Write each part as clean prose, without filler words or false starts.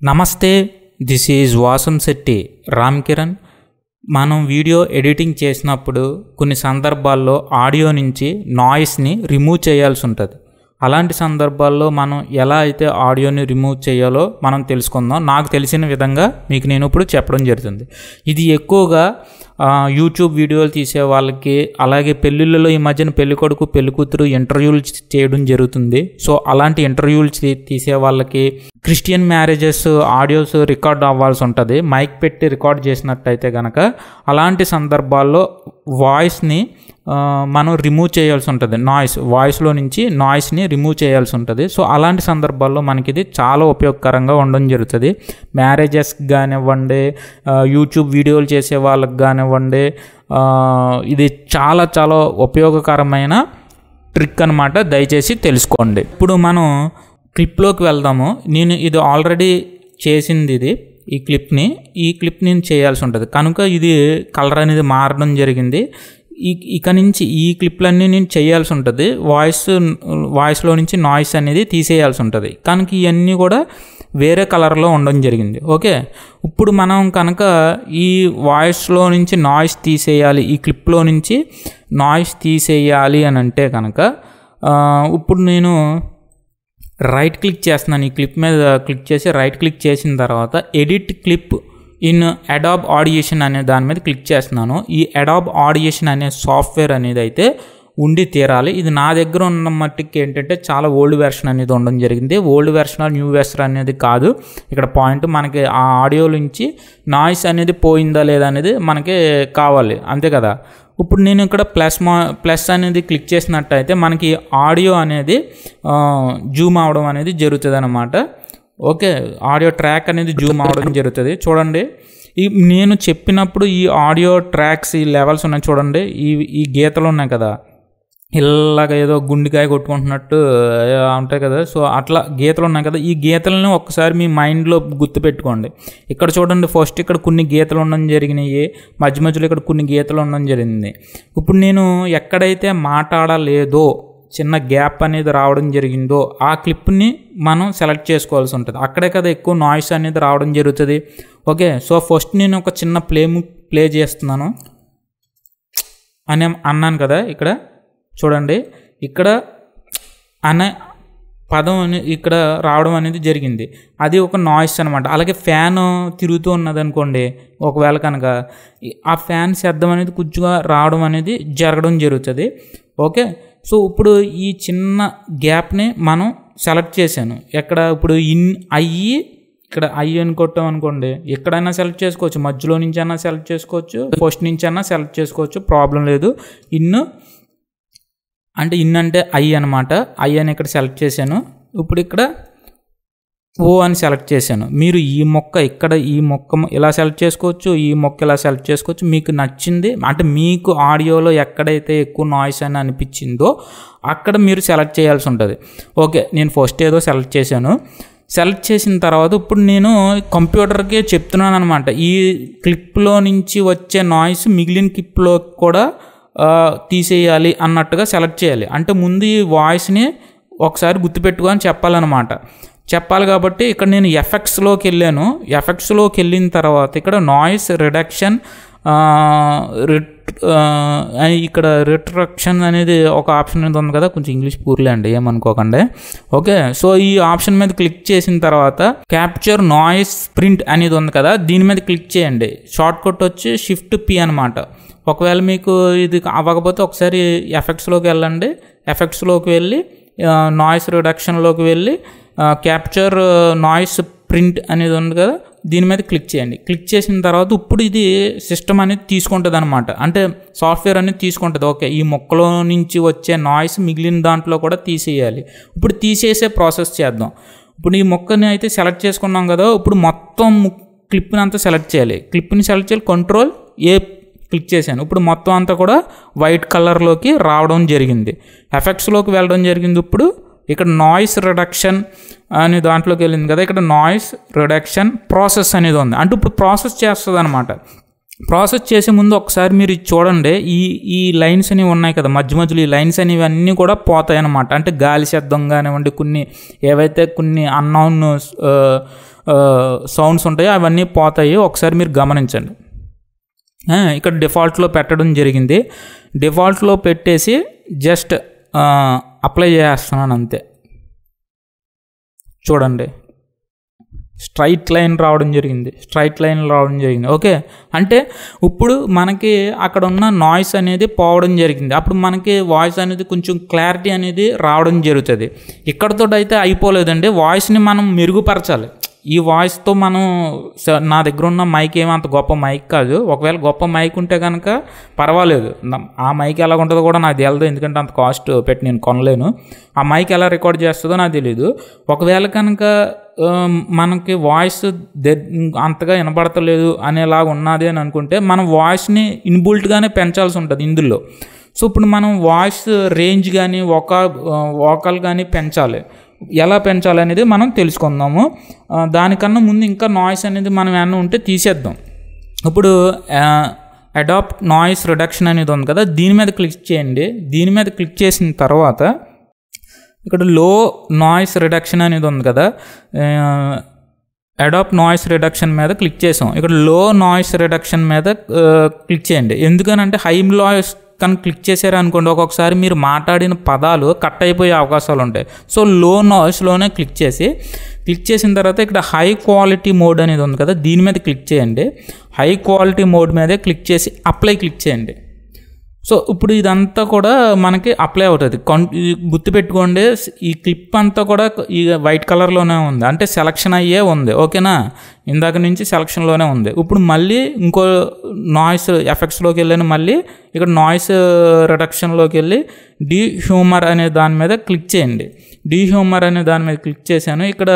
నమస్తే, this is Vasamsetti Ram Kiran. మనం video editing చేసినప్పుడు కొన్ని సందర్భాల్లో ఆడియో నుంచి నాయిస్ని రిమూవ్ చేయాల్సి ఉంటుంది. అలాంటి సందర్భాల్లో మనం ఎలా అయితే ఆడియోని రిమూవ్ చేయాలో మనం తెలుసుకుందాం. నాకు తెలిసిన విధంగా మీకు నేను ఇప్పుడు చెప్పడం జరుగుతుంది. ఇది ఎక్కువగా యూట్యూబ్ వీడియోలు తీసే వాళ్ళకి, అలాగే పెళ్ళిళ్ళలో ఈ మధ్యన పెళ్ళికొడుకు పెళ్ళికూతురు ఇంటర్వ్యూలు చేయడం జరుగుతుంది. సో అలాంటి ఇంటర్వ్యూలు తీసే వాళ్ళకి, క్రిస్టియన్ మ్యారేజెస్ ఆడియోస్ రికార్డ్ అవ్వాల్సి ఉంటుంది. మైక్ పెట్టి రికార్డ్ చేసినట్టయితే కనుక అలాంటి సందర్భాల్లో వాయిస్ని మనం రిమూవ్ చేయాల్సి ఉంటుంది. వాయిస్లో నుంచి నాయిస్ని రిమూవ్ చేయాల్సి ఉంటుంది. సో అలాంటి సందర్భాల్లో మనకి ఇది చాలా ఉపయోగకరంగా ఉండడం జరుగుతుంది. మ్యారేజెస్కి కానివ్వండి, యూట్యూబ్ వీడియోలు చేసే వాళ్ళకి కానివ్వండి, ఇది చాలా చాలా ఉపయోగకరమైన ట్రిక్ అన్నమాట. దయచేసి తెలుసుకోండి. ఇప్పుడు మనం క్లిప్లోకి వెళ్దాము. నేను ఇది ఆల్రెడీ చేసింది. ఈ క్లిప్ నేను చేయాల్సి ఉంటుంది కనుక ఇది కలర్ అనేది మారడం జరిగింది. ఇక నుంచి ఈ క్లిప్లన్నీ నేను చేయాల్సి ఉంటుంది. వాయిస్లో నుంచి నాయిస్ అనేది తీసేయాల్సి ఉంటుంది కనుక ఇవన్నీ కూడా వేరే కలర్లో ఉండడం జరిగింది. ఓకే, ఇప్పుడు మనం కనుక ఈ వాయిస్లో నుంచి నాయిస్ తీసేయాలి, ఈ క్లిప్లో నుంచి నాయిస్ తీసేయాలి అని అంటే కనుక ఇప్పుడు నేను రైట్ క్లిక్ చేస్తున్నాను. ఈ క్లిప్ మీద క్లిక్ చేసి రైట్ క్లిక్ చేసిన తర్వాత ఎడిట్ క్లిప్ ఇన్ అడాబ్ ఆడియేషన్ అనే దాని మీద క్లిక్ చేస్తున్నాను. ఈ అడాబ్ ఆడియేషన్ అనే సాఫ్ట్వేర్ అనేది అయితే ఉండి తీరాలి. ఇది నా దగ్గర ఉన్న మట్టుకి ఏంటంటే చాలా ఓల్డ్ వెర్షన్ అనేది ఉండడం జరిగింది. ఓల్డ్ వెర్షన్ న్యూ వెర్షన్ అనేది కాదు ఇక్కడ పాయింట్. మనకి ఆ ఆడియో నుంచి నాయిస్ అనేది పోయిందా లేదా అనేది మనకి కావాలి, అంతే కదా. ఇప్పుడు నేను ఇక్కడ ప్లస్ అనేది క్లిక్ చేసినట్టయితే మనకి ఆడియో అనేది జూమ్ అవడం అనేది జరుగుతుంది అన్నమాట. ఓకే, ఆడియో ట్రాక్ అనేది జూమ్ అవడం జరుగుతుంది. చూడండి, నేను చెప్పినప్పుడు ఈ ఆడియో ట్రాక్స్, ఈ లెవెల్స్ ఉన్నాయి చూడండి, ఈ గీతలు ఉన్నాయి కదా, ఇలాగ ఏదో గుండెకాయ కొట్టుకుంటున్నట్టు ఉంటాయి కదా. సో అట్లా గీతలు ఉన్నాయి కదా, ఈ గీతలను ఒక్కసారి మీ మైండ్లో గుర్తుపెట్టుకోండి. ఇక్కడ చూడండి, ఫస్ట్ ఇక్కడ కొన్ని గీతలు ఉండడం జరిగినాయి, మధ్య మధ్యలో ఇక్కడ కొన్ని గీతలు ఉండడం జరిగింది. ఇప్పుడు నేను ఎక్కడైతే మాట్లాడలేదో, చిన్న గ్యాప్ అనేది రావడం జరిగిందో ఆ క్లిప్ని మనం సెలెక్ట్ చేసుకోవాల్సి ఉంటుంది. అక్కడే కదా ఎక్కువ నాయిస్ అనేది రావడం జరుగుతుంది. ఓకే, సో ఫస్ట్ నేను ఒక చిన్న ప్లే చేస్తున్నాను అని అన్నాను కదా. ఇక్కడ చూడండి, ఇక్కడ అనే పదం ఇక్కడ రావడం అనేది జరిగింది. అది ఒక నాయిస్ అనమాట. అలాగే ఫ్యాన్ తిరుగుతూ ఉన్నది అనుకోండి, ఒకవేళ కనుక ఆ ఫ్యాన్ శబ్దం అనేది కొంచెంగా రావడం అనేది జరగడం జరుగుతుంది. ఓకే, సో ఇప్పుడు ఈ చిన్న గ్యాప్ని మనం సెలెక్ట్ చేశాను. ఎక్కడ ఇప్పుడు ఇక్కడ అని కొట్టాం అనుకోండి, ఎక్కడైనా సెలెక్ట్ చేసుకోవచ్చు, మధ్యలో నుంచి అయినా సెలెక్ట్ చేసుకోవచ్చు, ఫస్ట్ నుంచి అయినా సెలెక్ట్ చేసుకోవచ్చు, ప్రాబ్లం లేదు. ఇన్ అంటే అనమాట. అని ఇక్కడ సెలెక్ట్ చేశాను. ఇప్పుడు ఇక్కడ ఓ అని సెలెక్ట్ చేశాను. మీరు ఈ మొక్క ఇలా సెలెక్ట్ చేసుకోవచ్చు, ఈ మొక్క ఇలా సెలెక్ట్ చేసుకోవచ్చు. మీకు నచ్చింది అంటే మీకు ఆడియోలో ఎక్కడైతే ఎక్కువ నాయిస్ అని అనిపించిందో అక్కడ మీరు సెలెక్ట్ చేయాల్సి ఉంటుంది. ఓకే, నేను ఫస్ట్ ఏదో సెలెక్ట్ చేశాను. సెలెక్ట్ చేసిన తర్వాత ఇప్పుడు నేను కంప్యూటర్కే చెప్తున్నాను అనమాట, ఈ క్లిప్లో నుంచి వచ్చే నాయిస్ మిగిలిన క్లిప్లో కూడా తీసేయాలి అన్నట్టుగా సెలెక్ట్ చేయాలి. అంటే ముందు ఈ వాయిస్ని ఒకసారి గుర్తుపెట్టుకొని చెప్పాలి కాబట్టి ఇక్కడ నేను ఎఫెక్ట్స్లోకి వెళ్ళాను. ఎఫెక్ట్స్లోకి వెళ్ళిన తర్వాత ఇక్కడ నాయిస్ రిడక్షన్, ఇక్కడ రిట్రక్షన్ అనేది ఒక ఆప్షన్ అనేది ఉంది కదా, కొంచెం ఇంగ్లీష్ పూర్లే అండి, ఏమనుకోకండి. ఓకే, సో ఈ ఆప్షన్ మీద క్లిక్ చేసిన తర్వాత క్యాప్చర్ నాయిస్ ప్రింట్ అనేది ఉంది కదా, దీని మీద క్లిక్ చేయండి. షార్ట్ కట్ వచ్చి Shift P అనమాట. ఒకవేళ మీకు ఇది అవ్వకపోతే ఒకసారి ఎఫెక్ట్స్లోకి వెళ్ళండి. ఎఫెక్ట్స్లోకి వెళ్ళి నాయిస్ రిడక్షన్లోకి వెళ్ళి క్యాప్చర్ నాయిస్ ప్రింట్ అనేది ఉంది కదా, దీని మీద క్లిక్ చేయండి. క్లిక్ చేసిన తర్వాత ఇప్పుడు ఇది సిస్టమ్ అనేది తీసుకుంటుంది అనమాట, అంటే సాఫ్ట్వేర్ అనేది తీసుకుంటుంది. ఓకే, ఈ మొక్కలో నుంచి వచ్చే నాయిస్ మిగిలిన దాంట్లో కూడా తీసేయాలి. ఇప్పుడు తీసేసే ప్రాసెస్ చేద్దాం. ఇప్పుడు ఈ మొక్కని అయితే సెలెక్ట్ చేసుకున్నాం కదా, ఇప్పుడు మొత్తం క్లిప్ని అంతా సెలెక్ట్ చేయాలి. Ctrl A క్లిక్ చేశాను. ఇప్పుడు మొత్తం అంతా కూడా వైట్ కలర్లోకి రావడం జరిగింది. ఎఫెక్ట్స్లోకి వెళ్ళడం జరిగింది. ఇప్పుడు ఇక్కడ నాయిస్ రిడక్షన్ అనే దాంట్లోకి వెళ్ళింది కదా, ఇక్కడ నాయిస్ రిడక్షన్ ప్రాసెస్ అనేది ఉంది. అంటే ఇప్పుడు ప్రాసెస్ చేస్తుంది అనమాట. ప్రాసెస్ చేసే ముందు ఒకసారి మీరు చూడండి, ఈ లైన్స్ అనేవి ఉన్నాయి కదా, మధ్య మధ్యలో ఈ లైన్స్ అనేవి అన్నీ కూడా పోతాయి అన్నమాట. అంటే గాలి శబ్దం కానివ్వండి, కొన్ని ఏవైతే కొన్ని అన్నౌన్ సౌండ్స్ ఉంటాయో అవన్నీ పోతాయి, ఒకసారి మీరు గమనించండి. ఇక్కడ డిఫాల్ట్లో పెట్టడం జరిగింది. డిఫాల్ట్లో పెట్టేసి జస్ట్ అప్లై చేస్తున్నాను అంతే. చూడండి, స్ట్రైట్ లైన్ రావడం జరిగింది. ఓకే, అంటే ఇప్పుడు మనకి అక్కడ ఉన్న నాయిస్ అనేది పోవడం జరిగింది. అప్పుడు మనకి వాయిస్ అనేది కొంచెం క్లారిటీ అనేది రావడం జరుగుతుంది. ఇక్కడతో అయితే అయిపోలేదండి, వాయిస్ని మనం మెరుగుపరచాలి. ఈ వాయిస్తో మనం నా దగ్గర ఉన్న మైక్ ఏమంత గొప్ప మైక్ కాదు. ఒకవేళ గొప్ప మైక్ ఉంటే కనుక పర్వాలేదు, ఆ మైక్ ఎలా ఉంటుందో కూడా నాకు తెలియదు, ఎందుకంటే అంత కాస్ట్ పెట్టి నేను కొనలేను. ఆ మైక్ ఎలా రికార్డ్ చేస్తుందో నాకు తెలియదు. ఒకవేళ కనుక మనకి వాయిస్ అంతగా వినపడతలేదు అనేలాగా ఉన్నది అని అనుకుంటే మనం వాయిస్ని ఇన్బుల్ట్గానే పెంచాల్సి ఉంటుంది ఇందులో. సో ఇప్పుడు మనం వాయిస్ రేంజ్ కానీ వోకల్ కానీ పెంచాలి. ఎలా పెంచాలి అనేది మనం తెలుసుకుందాము. దానికన్నా ముందు ఇంకా నాయిస్ అనేది మనం ఏమన్నా ఉంటే తీసేద్దాం. ఇప్పుడు అడాప్ట్ నాయిస్ రిడక్షన్ అనేది ఉంది కదా, దీని మీద క్లిక్ చేయండి. దీని మీద క్లిక్ చేసిన తర్వాత ఇక్కడ లో నాయిస్ రిడక్షన్ అనేది ఉంది కదా, అడాప్ట్ నాయిస్ రిడక్షన్ మీద క్లిక్ చేసాం. ఇక్కడ లో నాయిస్ రిడక్షన్ మీద క్లిక్ చేయండి. ఎందుకనంటే హై నాయిస్ కనుక క్లిక్ చేశారు అనుకోండి, ఒక్కొక్కసారి మీరు మాట్లాడిన పదాలు కట్ అయిపోయే అవకాశాలు ఉంటాయి. సో లో నాయిస్లోనే క్లిక్ చేసిన తర్వాత ఇక్కడ హై క్వాలిటీ మోడ్ అనేది ఉంది కదా, దీని మీద క్లిక్ చేయండి. హై క్వాలిటీ మోడ్ మీదే క్లిక్ చేసి అప్లై క్లిక్ చేయండి. సో ఇప్పుడు ఇదంతా కూడా మనకి అప్లై అవుతుంది. గుర్తుపెట్టుకోండి, ఈ క్లిప్ అంతా కూడా ఈ వైట్ కలర్లోనే ఉంది, అంటే సెలక్షన్ అయ్యే ఉంది. ఓకేనా, ఇందాక నుంచి సెలక్షన్లోనే ఉంది. ఇప్పుడు మళ్ళీ ఇంకో నాయిస్ ఎఫెక్ట్స్లోకి వెళ్ళాను. మళ్ళీ ఇక్కడ నాయిస్ రిడక్షన్లోకి వెళ్ళి డీహ్యూమర్ అనే దాని మీద క్లిక్ చేయండి. డీహ్యూమర్ అనే దాని మీద క్లిక్ చేశాను. ఇక్కడ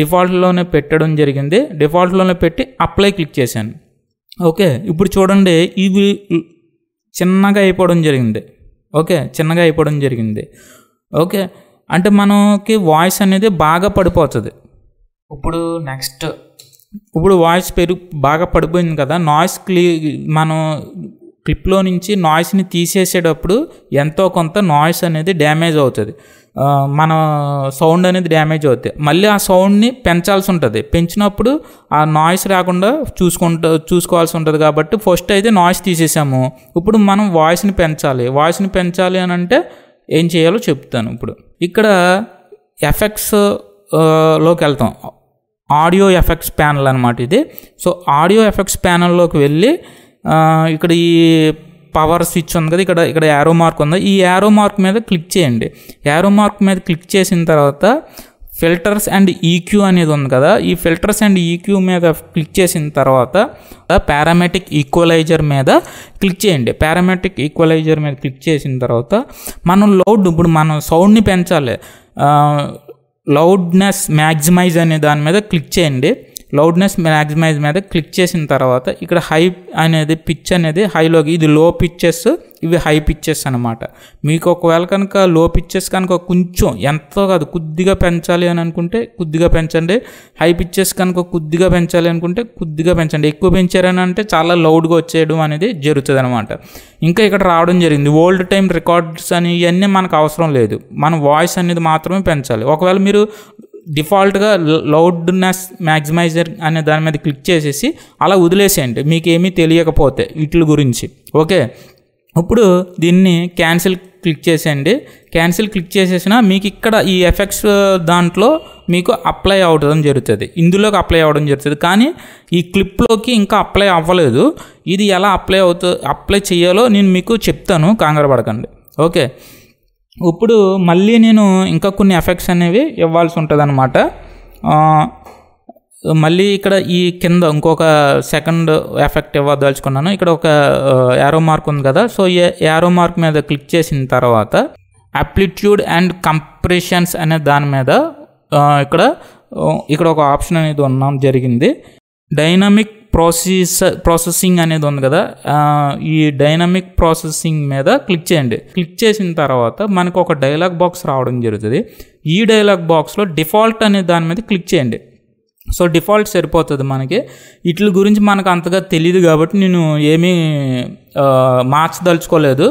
డిఫాల్ట్లోనే పెట్టడం జరిగింది. డిఫాల్ట్లోనే పెట్టి అప్లై క్లిక్ చేశాను. ఓకే, ఇప్పుడు చూడండి, ఇవి చిన్నగా అయిపోవడం జరిగింది. ఓకే, అంటే మనకి వాయిస్ అనేది బాగా పడిపోతుంది. ఇప్పుడు వాయిస్ బాగా పడిపోయింది కదా, నాయిస్ మనం క్లిప్లో నుంచి నాయిస్ని తీసేసేటప్పుడు ఎంతో కొంత నాయిస్ అనేది డ్యామేజ్ అవుతుంది, మన సౌండ్ అనేది డ్యామేజ్ అవుతుంది. మళ్ళీ ఆ సౌండ్ని పెంచాల్సి ఉంటుంది. పెంచినప్పుడు ఆ నాయిస్ రాకుండా చూసుకోవాల్సి ఉంటుంది. కాబట్టి ఫస్ట్ అయితే నాయిస్ తీసేసాము. ఇప్పుడు మనం వాయిస్ని పెంచాలి అని అంటే ఏం చేయాలో చెప్తాను. ఇప్పుడు ఇక్కడ ఎఫెక్ట్స్ లోకి వెళ్తాం. ఆడియో ఎఫెక్ట్స్ ప్యానల్ అనమాట ఇది. సో ఆడియో ఎఫెక్ట్స్ ప్యానల్లోకి వెళ్ళి ఇక్కడ ఈ పవర్ స్విచ్ ఉంది కదా, ఇక్కడ యారో మార్క్ ఉంది. ఈ యారో మార్క్ మీద క్లిక్ చేయండి. యారో మార్క్ మీద క్లిక్ చేసిన తర్వాత ఫిల్టర్స్ అండ్ ఈక్యూ అనేది ఉంది కదా, ఈ ఫిల్టర్స్ అండ్ ఈక్యూ మీద క్లిక్ చేసిన తర్వాత పారామెట్రిక్ ఈక్వలైజర్ మీద క్లిక్ చేయండి. పారామెట్రిక్ ఈక్వలైజర్ మీద క్లిక్ చేసిన తర్వాత ఇప్పుడు మనం సౌండ్ని పెంచాలి. లౌడ్నెస్ మ్యాక్సిమైజ్ అనే దాని మీద క్లిక్ చేయండి. లౌడ్నెస్ మ్యాక్సిమైజ్ మీద క్లిక్ చేసిన తర్వాత ఇక్కడ హై అనేది పిచ్ అనేది హైలోకి, ఇది లో పిచ్చెస్, ఇవి హై పిచ్చెస్ అనమాట. మీకు ఒకవేళ కనుక లో పిచ్చెస్ కనుక కొంచెం ఎంతో కాదు కొద్దిగా పెంచాలి అని అనుకుంటే కొద్దిగా పెంచండి. హై పిచ్చెస్ కనుక కొద్దిగా పెంచాలి అనుకుంటే కొద్దిగా పెంచండి. ఎక్కువ పెంచారని అంటే చాలా లౌడ్గా వచ్చేయడం అనేది జరుగుతుంది అనమాట. ఇంకా ఇక్కడ రావడం జరిగింది ఓల్డ్ టైమ్ రికార్డ్స్ అని, ఇవన్నీ మనకు అవసరం లేదు. మన వాయిస్ అనేది మాత్రమే పెంచాలి. ఒకవేళ మీరు డిఫాల్ట్గా లౌడ్నెస్ మ్యాక్సిమైజర్ అనే దాని మీద క్లిక్ చేసేసి అలా వదిలేసేయండి, మీకేమీ తెలియకపోతే వీటి గురించి. ఓకే, ఇప్పుడు దీన్ని క్యాన్సిల్ క్లిక్ చేసేయండి. క్యాన్సిల్ క్లిక్ చేసేసినా మీకు ఇక్కడ ఈ ఎఫెక్ట్స్ దాంట్లో మీకు అప్లై అవ్వడం జరుగుతుంది, ఇందులోకి అప్లై అవ్వడం జరుగుతుంది. కానీ ఈ క్లిప్లోకి ఇంకా అప్లై అవ్వలేదు. ఇది ఎలా అప్లై చేయాలో నేను మీకు చెప్తాను, కంగారు పడకండి. ఓకే, ఇప్పుడు మళ్ళీ నేను ఇంకా కొన్ని ఎఫెక్ట్స్ అనేవి ఇవ్వాల్సి ఉంటుంది అనమాట. మళ్ళీ ఇక్కడ ఈ కింద ఇంకొక సెకండ్ ఎఫెక్ట్ ఇవ్వదలుచుకున్నాను. ఇక్కడ ఒక యారో మార్క్ ఉంది కదా, సో ఈ యారో మార్క్ మీద క్లిక్ చేసిన తర్వాత ఆంప్లిట్యూడ్ అండ్ కంప్రెషన్స్ అనే దాని మీద ఇక్కడ ఒక ఆప్షన్ అనేది ఉండడం జరిగింది. డైనమిక్ ప్రాసెసింగ్ అనేది ఉంది కదా, ఈ డైనమిక్ ప్రాసెసింగ్ మీద క్లిక్ చేయండి. క్లిక్ చేసిన తర్వాత మనకు ఒక డైలాగ్ బాక్స్ రావడం జరుగుతుంది. ఈ డైలాగ్ బాక్స్లో డిఫాల్ట్ అనే దాని మీద క్లిక్ చేయండి. సో డిఫాల్ట్ సరిపోతుంది మనకి. వీటి గురించి మనకు అంతగా తెలియదు కాబట్టి నేను ఏమీ మార్చదలుచుకోలేదు.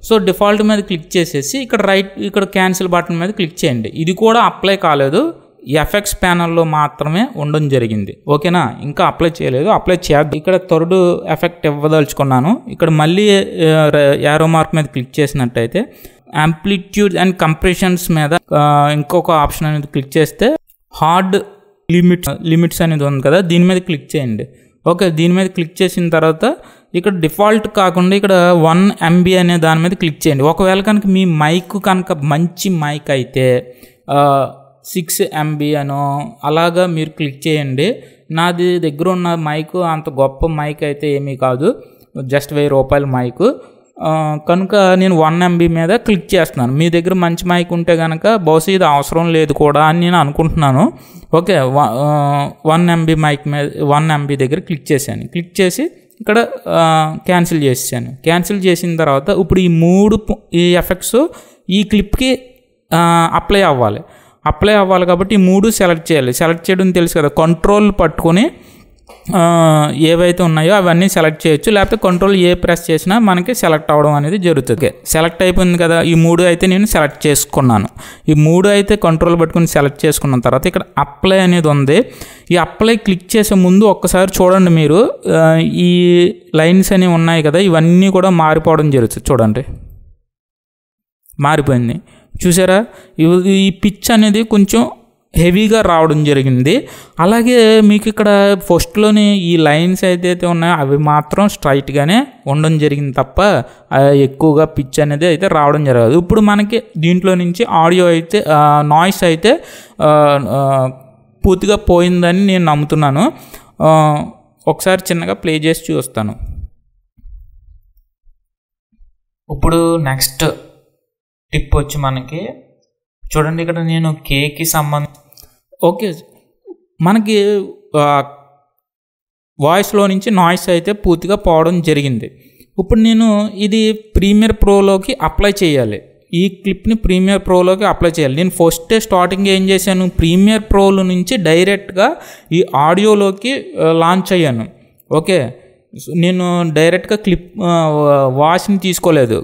సో డిఫాల్ట్ మీద క్లిక్ చేసేసి ఇక్కడ క్యాన్సిల్ బటన్ మీద క్లిక్ చేయండి. ఇది కూడా అప్లై కాలేదు, ఈ ఎఫెక్ట్స్ ప్యానల్లో మాత్రమే ఉండడం జరిగింది. ఓకేనా, ఇంకా అప్లై చేయలేదు, అప్లై చేద్దాం. ఇక్కడ థర్డ్ ఎఫెక్ట్ ఇవ్వదలుచుకున్నాను. ఇక్కడ మళ్ళీ యారో మార్క్ మీద క్లిక్ చేసినట్టయితే యాంప్లిట్యూడ్ అండ్ కంప్రెషన్స్ మీద ఇంకొక ఆప్షన్ అనేది క్లిక్ చేస్తే హార్డ్ లిమిట్స్ అనేది ఉంది కదా, దీని మీద క్లిక్ చేయండి. ఓకే, దీని మీద క్లిక్ చేసిన తర్వాత ఇక్కడ డిఫాల్ట్ కాకుండా ఇక్కడ 1 MB అనే దాని మీద క్లిక్ చేయండి. ఒకవేళ కనుక మీ మైక్ కనుక మంచి మైక్ అయితే 6 MB అనో అలాగా మీరు క్లిక్ చేయండి. నాది దగ్గర ఉన్న మైక్ అంత గొప్ప మైక్ అయితే ఏమీ కాదు, జస్ట్ 1000 రూపాయల మైక్ కనుక నేను 1 MB మీద క్లిక్ చేస్తున్నాను. మీ దగ్గర మంచి మైక్ ఉంటే కనుక బహుశా ఇది అవసరం లేదు కూడా అని నేను అనుకుంటున్నాను. ఓకే, 1 MB మైక్ మీద 1 MB దగ్గర క్లిక్ చేశాను. క్లిక్ చేసి ఇక్కడ క్యాన్సిల్ చేసాను. క్యాన్సిల్ చేసిన తర్వాత ఇప్పుడు ఈ ఎఫెక్ట్స్ ఈ క్లిప్కి అప్లై అవ్వాలి కాబట్టి ఈ 3 సెలెక్ట్ చేయాలి. సెలెక్ట్ చేయడం తెలుసు కదా, కంట్రోల్ పట్టుకొని ఏవైతే ఉన్నాయో అవన్నీ సెలెక్ట్ చేయొచ్చు, లేకపోతే కంట్రోల్ ప్రెస్ చేసినా మనకి సెలెక్ట్ అవ్వడం అనేది జరుగుతుంది. సెలెక్ట్ అయిపోయింది కదా, ఈ 3 అయితే నేను సెలెక్ట్ చేసుకున్నాను. ఈ 3 అయితే కంట్రోల్ పట్టుకుని సెలెక్ట్ చేసుకున్న తర్వాత ఇక్కడ అప్లై అనేది ఉంది. ఈ అప్లై క్లిక్ చేసే ముందు ఒక్కసారి చూడండి, మీరు ఈ లైన్స్ అనేవి ఉన్నాయి కదా, ఇవన్నీ కూడా మారిపోవడం జరుగుతుంది. చూడండి, మారిపోయింది చూసారా. ఈ పిచ్ అనేది కొంచెం హెవీగా రావడం జరిగింది. అలాగే మీకు ఇక్కడ ఫస్ట్లోని ఈ లైన్స్ ఏదైతే ఉన్నాయో అవి మాత్రం స్ట్రైట్గానే ఉండడం జరిగింది తప్ప ఎక్కువగా పిచ్ అనేది అయితే రావడం జరగదు. ఇప్పుడు మనకి దీంట్లో నుంచి ఆడియో అయితే నాయిస్ అయితే పూర్తిగా పోయిందని నేను నమ్ముతున్నాను. ఒకసారి చిన్నగా ప్లే చేసి చూస్తాను. ఇప్పుడు నెక్స్ట్ టిప్ వచ్చి మనకి చూడండి, ఇక్కడ నేను కేకి ఓకే, మనకి వాయిస్లో నుంచి నాయిస్ అయితే పూర్తిగా పోవడం జరిగింది. ఇప్పుడు నేను ఇది ప్రీమియర్ ప్రోలోకి అప్లై చేయాలి. ఈ క్లిప్ని ప్రీమియర్ ప్రోలోకి అప్లై చేయాలి. నేను ఫస్ట్ స్టార్టింగ్ ఏం చేశాను, ప్రీమియర్ ప్రోలో నుంచి డైరెక్ట్గా ఈ ఆడియోలోకి లాంచ్ అయ్యాను. ఓకే, నేను డైరెక్ట్గా వాయిస్ని తీసుకోలేదు.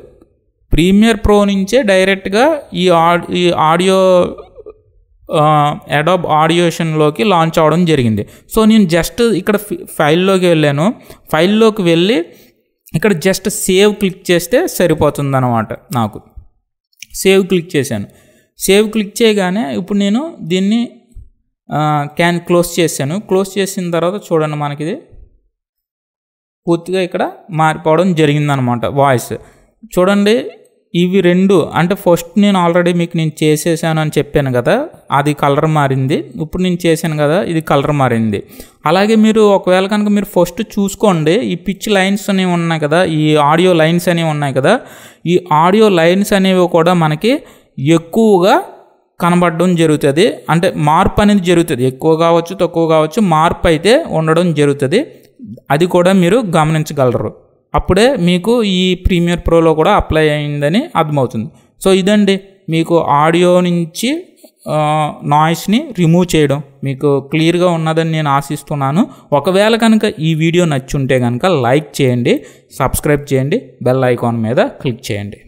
ప్రీమియర్ ప్రో నుంచే డైరెక్ట్గా ఈ ఆడియో అడాబ్ ఆడియోషన్లోకి లాంచ్ అవ్వడం జరిగింది. సో నేను జస్ట్ ఇక్కడ ఫైల్లోకి వెళ్ళాను. ఫైల్లోకి వెళ్ళి ఇక్కడ జస్ట్ సేవ్ క్లిక్ చేస్తే సరిపోతుంది అన్నమాట. నాకు సేవ్ క్లిక్ చేశాను. సేవ్ క్లిక్ చేయగానే ఇప్పుడు నేను దీన్ని క్లోజ్ చేశాను. క్లోజ్ చేసిన తర్వాత చూడండి, మనకి ఇది పూర్తిగా ఇక్కడ మారిపోవడం జరిగిందనమాట వాయిస్. చూడండి, ఇవి 2 అంటే ఫస్ట్ నేను ఆల్రెడీ మీకు నేను చేసేసాను అని చెప్పాను కదా, అది కలర్ మారింది. ఇప్పుడు నేను చేశాను కదా, ఇది కలర్ మారింది. అలాగే మీరు ఒకవేళ కనుక మీరు ఫస్ట్ చూసుకోండి, ఈ పిచ్ లైన్స్ అనేవి ఉన్నాయి కదా, ఈ ఆడియో లైన్స్ అనేవి ఉన్నాయి కదా, ఈ ఆడియో లైన్స్ అనేవి కూడా మనకి ఎక్కువగా కనబడడం జరుగుతుంది. అంటే మార్పు అనేది జరుగుతుంది, ఎక్కువ కావచ్చు తక్కువ కావచ్చు, మార్పు అయితే ఉండడం జరుగుతుంది. అది కూడా మీరు గమనించగలరు. అప్పుడే మీకు ఈ ప్రీమియర్ ప్రోలో కూడా అప్లై అయిందని అర్థమవుతుంది. సో ఇదండి మీకు ఆడియో నుంచి నాయిస్ని రిమూవ్ చేయడం మీకు క్లియర్గా ఉన్నదని నేను ఆశిస్తున్నాను. ఒకవేళ కనుక ఈ వీడియో నచ్చుంటే కనుక లైక్ చేయండి, సబ్స్క్రైబ్ చేయండి, బెల్ ఐకాన్ మీద క్లిక్ చేయండి.